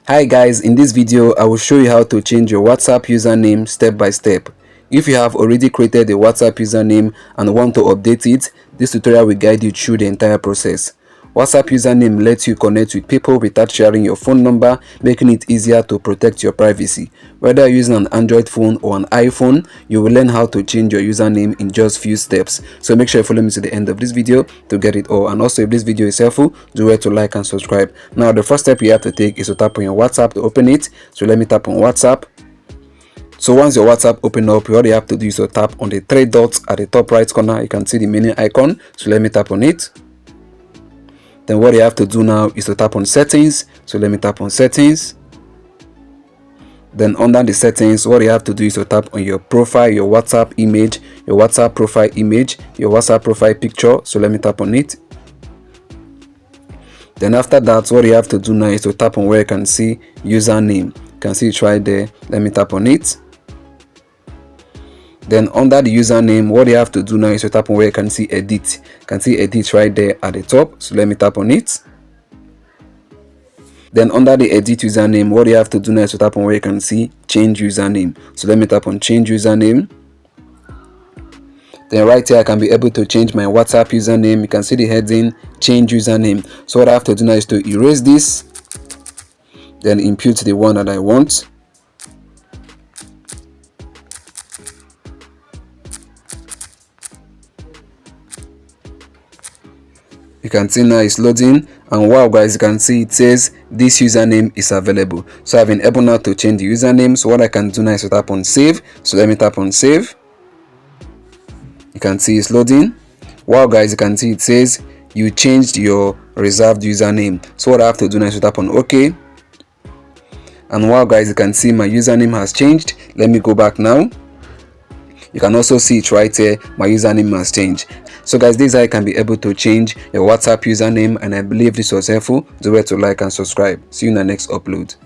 Hi guys, in this video I will show you how to change your WhatsApp username step by step. If you have already created a WhatsApp username and want to update it, this tutorial will guide you through the entire process. WhatsApp username lets you connect with people without sharing your phone number, making it easier to protect your privacy. Whether you're using an Android phone or an iPhone, you will learn how to change your username in just few steps. So make sure you follow me to the end of this video to get it all. And also, if this video is helpful, do well to like and subscribe. Now, the first step you have to take is to tap on your WhatsApp to open it. So let me tap on WhatsApp. So once your WhatsApp open up, all you have to do is to tap on the three dots at the top right corner. You can see the menu icon. So let me tap on it. Then what you have to do now is to tap on settings. So let me tap on settings. Then under the settings, what you have to do is to tap on your profile, your WhatsApp image, your WhatsApp profile image, your WhatsApp profile picture. So let me tap on it. Then after that, what you have to do now is to tap on where you can see username. You can see it right there. Let me tap on it. Then under the username, what you have to do now is to tap on where you can see edit. You can see edit right there at the top. So let me tap on it. Then under the edit username, what you have to do now is to tap on where you can see change username. So let me tap on change username. Then right here I can be able to change my WhatsApp username. You can see the heading change username. So what I have to do now is to erase this, then input the one that I want. You can see now it's loading, and wow guys, you can see it says this username is available. So I've been able now to change the username. So what I can do now is to tap on save. So let me tap on save. You can see it's loading. Wow guys, you can see it says you changed your reserved username. So what I have to do now is to tap on OK. And wow guys, you can see my username has changed. Let me go back now. You can also see it right here, my username has changed. So guys, this is how you can be able to change your WhatsApp username, and I believe this was helpful. Do well to like and subscribe. See you in the next upload.